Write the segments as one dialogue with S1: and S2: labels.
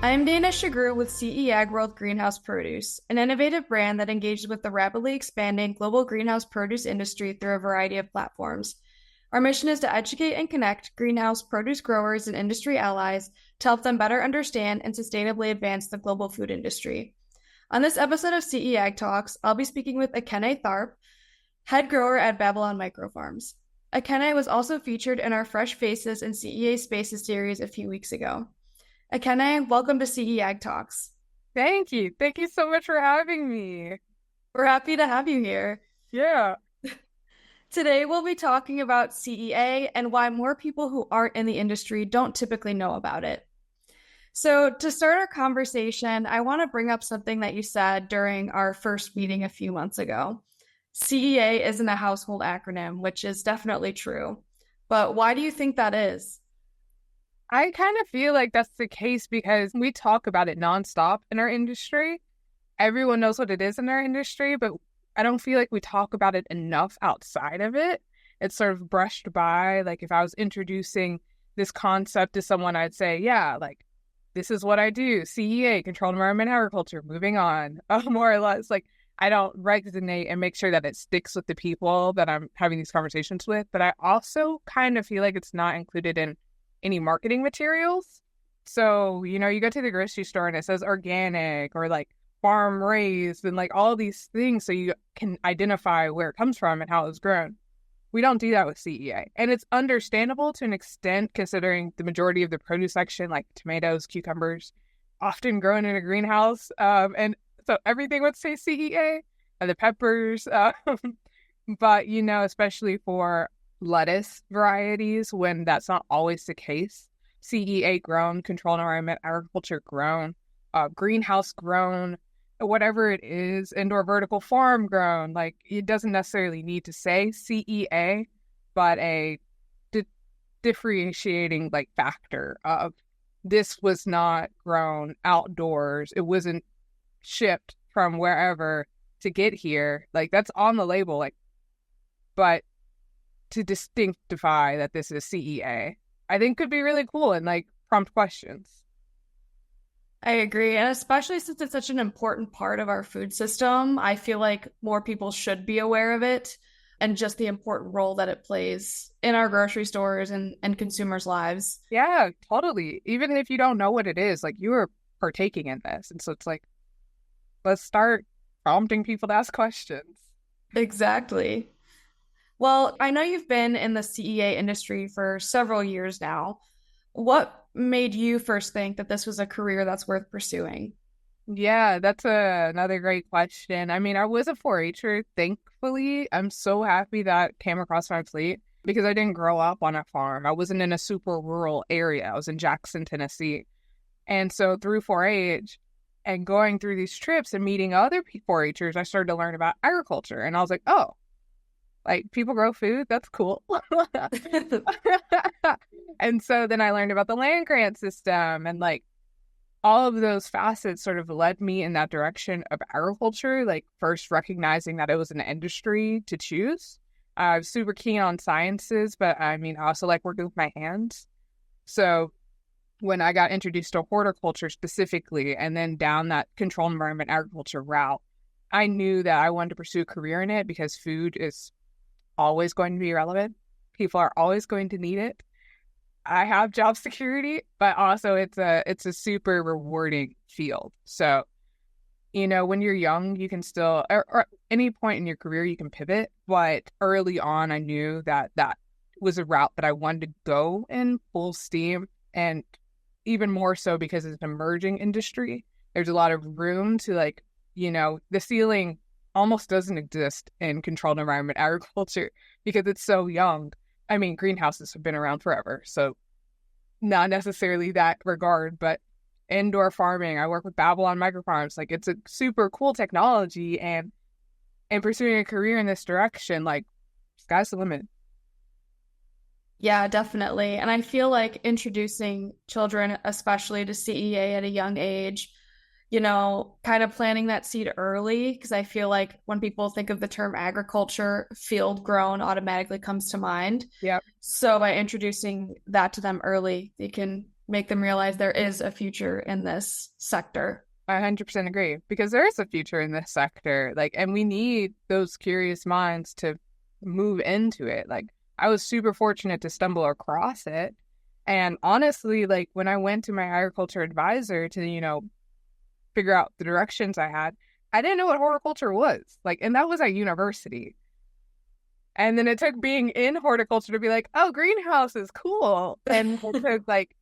S1: I'm Dana Shagru with CEAg World Greenhouse Produce, an innovative brand that engages with the rapidly expanding global greenhouse produce industry through a variety of platforms. Our mission is to educate and connect greenhouse produce growers and industry allies to help them better understand and sustainably advance the global food industry. On this episode of CEAg Talks, I'll be speaking with Ekene Tharpe, head grower at Babylon Microfarms. Ekene was also featured in our Fresh Faces and CEA Spaces series a few weeks ago. Ekene, welcome to CEAg Talks.
S2: Thank you. Thank you so much for having me.
S1: We're happy to have you here.
S2: Yeah.
S1: Today, we'll be talking about CEA and why more people who aren't in the industry don't typically know about it. So, to start our conversation, I want to bring up something that you said during our first meeting a few months ago. CEA isn't a household acronym, which is definitely true. But why do you think that is?
S2: I kind of feel like that's the case because we talk about it nonstop in our industry. Everyone knows what it is in our industry, but I don't feel like we talk about it enough outside of it. It's sort of brushed by. Like if I was introducing this concept to someone, I'd say, yeah, like this is what I do. CEA, Controlled Environment Agriculture, moving on. More or less, like I don't resonate and make sure that it sticks with the people that I'm having these conversations with. But I also kind of feel like it's not included in any marketing materials. So, you go to the grocery store and it says organic or like farm raised and like all these things so you can identify where it comes from and how it was grown. We don't do that with CEA. And it's understandable to an extent considering the majority of the produce section, like tomatoes, cucumbers, often grown in a greenhouse. And so everything would say CEA and the peppers. But, especially for lettuce varieties when that's not always the case. CEA grown, controlled environment agriculture grown, greenhouse grown, whatever it is, indoor vertical farm grown. Like it doesn't necessarily need to say CEA, but a differentiating like factor of this was not grown outdoors. It wasn't shipped from wherever to get here. Like that's on the label. Like, but to distinctify that this is CEA, I think could be really cool and like prompt questions.
S1: I agree. And especially since it's such an important part of our food system, I feel like more people should be aware of it and just the important role that it plays in our grocery stores and consumers' lives.
S2: Yeah, totally. Even if you don't know what it is, like you are partaking in this. And so it's like, let's start prompting people to ask questions.
S1: Exactly. Well, I know you've been in the CEA industry for several years now. What made you first think that this was a career that's worth pursuing?
S2: Yeah, that's another great question. I mean, I was a 4-H'er, thankfully. I'm so happy that came across my plate because I didn't grow up on a farm. I wasn't in a super rural area. I was in Jackson, Tennessee. And so through 4-H and going through these trips and meeting other 4-H'ers, I started to learn about agriculture. And I was like, oh, like people grow food. That's cool. And so then I learned about the land grant system and like all of those facets sort of led me in that direction of agriculture, like first recognizing that it was an industry to choose. I was super keen on sciences, but I mean, I also like working with my hands. So when I got introduced to horticulture specifically and then down that controlled environment agriculture route, I knew that I wanted to pursue a career in it because food is always going to be relevant. People are always going to need it. I have job security, but also it's a super rewarding field. So, when you're young, you can still, or any point in your career, you can pivot. But early on, I knew that that was a route that I wanted to go in full steam. And even more so because it's an emerging industry. There's a lot of room to like, the ceiling almost doesn't exist in controlled environment agriculture because it's so young. I mean, greenhouses have been around forever, so not necessarily that regard, but indoor farming, I work with Babylon Microfarms. Like, it's a super cool technology, and pursuing a career in this direction, like, sky's the limit.
S1: Yeah, definitely. And I feel like introducing children, especially to CEA at a young age, kind of planting that seed early, because I feel like when people think of the term agriculture, field grown automatically comes to mind.
S2: Yep.
S1: So by introducing that to them early, they can make them realize there is a future in this sector.
S2: I 100% agree because there is a future in this sector. Like, and we need those curious minds to move into it. Like, I was super fortunate to stumble across it. And honestly, like, when I went to my agriculture advisor to, figure out the directions I had, I didn't know what horticulture was. Like, and that was at university. And then it took being in horticulture to be like, oh, greenhouse is cool. And it took like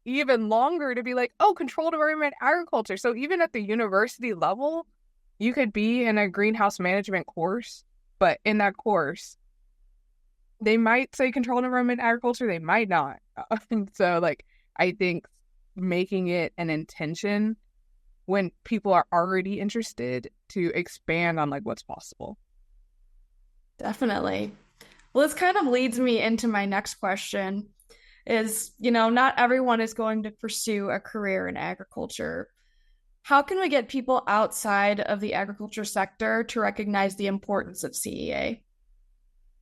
S2: even longer to be like, oh, controlled environment agriculture. So even at the university level, you could be in a greenhouse management course, but in that course, they might say controlled environment agriculture, they might not. So like, I think making it an intention when people are already interested to expand on like what's possible.
S1: Definitely. Well, this kind of leads me into my next question is, not everyone is going to pursue a career in agriculture. How can we get people outside of the agriculture sector to recognize the importance of CEA?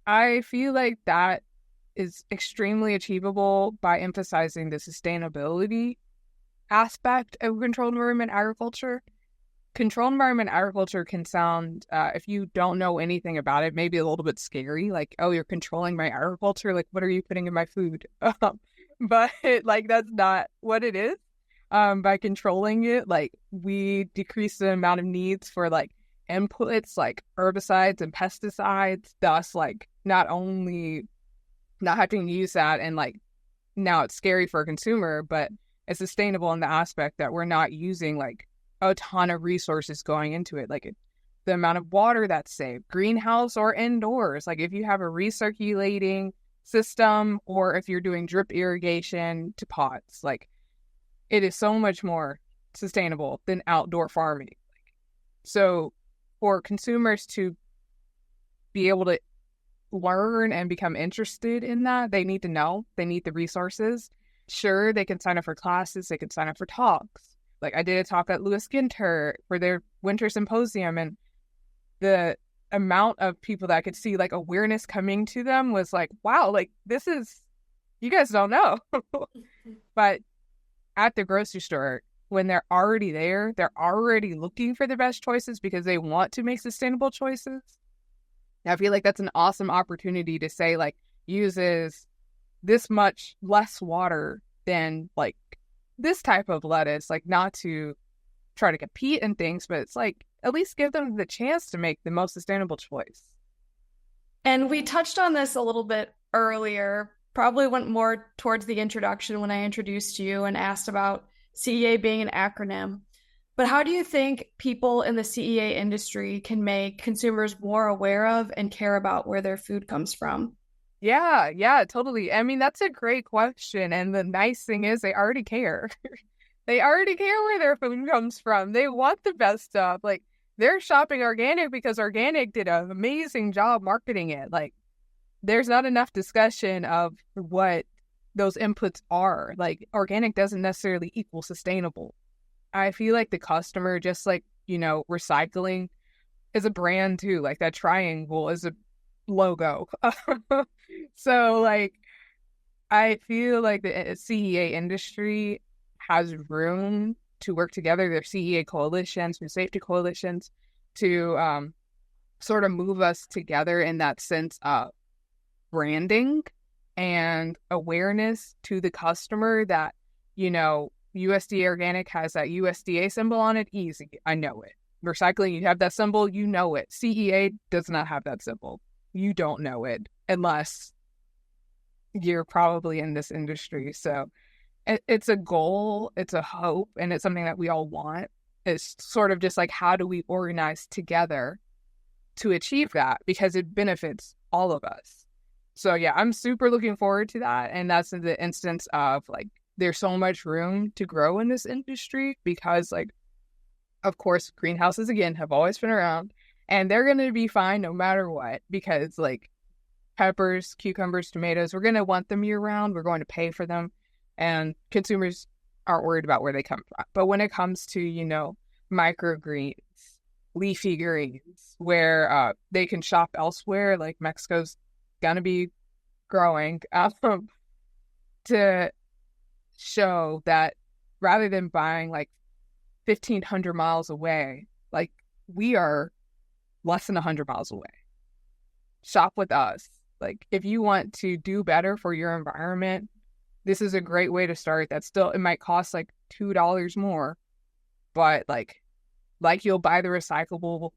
S2: I feel like that is extremely achievable by emphasizing the sustainability aspect of controlled environment agriculture. Controlled environment agriculture can sound, if you don't know anything about it, maybe a little bit scary. Like, oh, you're controlling my agriculture. Like, what are you putting in my food? But like, that's not what it is. By controlling it, like, we decrease the amount of needs for like inputs like herbicides and pesticides, thus like not only not having to use that and like now it's scary for a consumer, but it's sustainable in the aspect that we're not using like a ton of resources going into it. Like the amount of water that's saved, greenhouse or indoors. Like if you have a recirculating system or if you're doing drip irrigation to pots, like it is so much more sustainable than outdoor farming. So for consumers to be able to learn and become interested in that, they need to know, they need the resources. Sure, they can sign up for classes, they can sign up for talks. Like I did a talk at Lewis Ginter for their winter symposium, and the amount of people that I could see like awareness coming to them was like, wow, like this is, you guys don't know. But at the grocery store, when they're already there, they're already looking for the best choices because they want to make sustainable choices. I feel like that's an awesome opportunity to say like uses this much less water than like this type of lettuce, like not to try to compete in things, but it's like at least give them the chance to make the most sustainable choice.
S1: And we touched on this a little bit earlier, probably went more towards the introduction when I introduced you and asked about CEA being an acronym. But how do you think people in the CEA industry can make consumers more aware of and care about where their food comes from?
S2: Yeah, totally. I mean, that's a great question. And the nice thing is they already care. They already care where their food comes from. They want the best stuff. Like they're shopping organic because organic did an amazing job marketing it. Like there's not enough discussion of what those inputs are. Like organic doesn't necessarily equal sustainable. I feel like the customer, just like, recycling is a brand too. Like that triangle is a logo. So like, I feel like the CEA industry has room to work together. Their CEA coalitions, food safety coalitions, to sort of move us together in that sense of branding and awareness to the customer that, USDA organic has that USDA symbol on it. Easy. I know it. Recycling, you have that symbol, you know it. CEA does not have that symbol. You don't know it unless you're probably in this industry. So it's a goal, it's a hope, and it's something that we all want. It's sort of just like, how do we organize together to achieve that? Because it benefits all of us. So yeah, I'm super looking forward to that. And that's in the instance of like, there's so much room to grow in this industry because like, of course, greenhouses again have always been around and they're going to be fine no matter what, because like peppers, cucumbers, tomatoes, we're going to want them year round. We're going to pay for them and consumers aren't worried about where they come from. But when it comes to, microgreens, leafy greens, where they can shop elsewhere, like Mexico's going to be growing, to show that rather than buying like 1,500 miles away, like we are less than 100 miles away. Shop with us. Like if you want to do better for your environment, this is a great way to start. That still, it might cost like $2 more, but like you'll buy the recyclable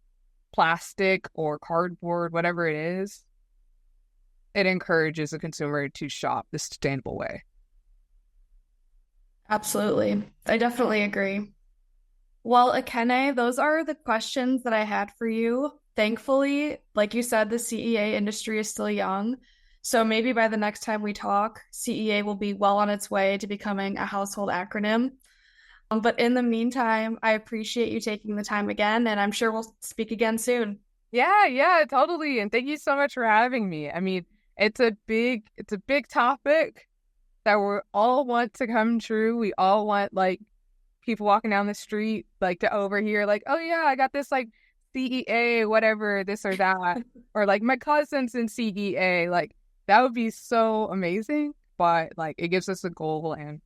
S2: plastic or cardboard, whatever it is, it encourages the consumer to shop the sustainable way.
S1: Absolutely. I definitely agree. Well, Ekene, those are the questions that I had for you. Thankfully, like you said, the CEA industry is still young. So maybe by the next time we talk, CEA will be well on its way to becoming a household acronym. But in the meantime, I appreciate you taking the time again, and I'm sure we'll speak again soon.
S2: Yeah, yeah, totally. And thank you so much for having me. I mean, it's a big topic that we all want to come true. We all want like people walking down the street like to overhear like, oh yeah, I got this like CEA, whatever, this or that. Or like my cousin's in CEA. Like that would be so amazing. But like it gives us a goal and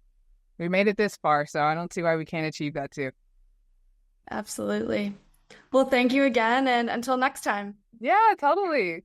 S2: we made it this far, so I don't see why we can't achieve that too.
S1: Absolutely. Well, thank you again, and until next time.
S2: Yeah, totally.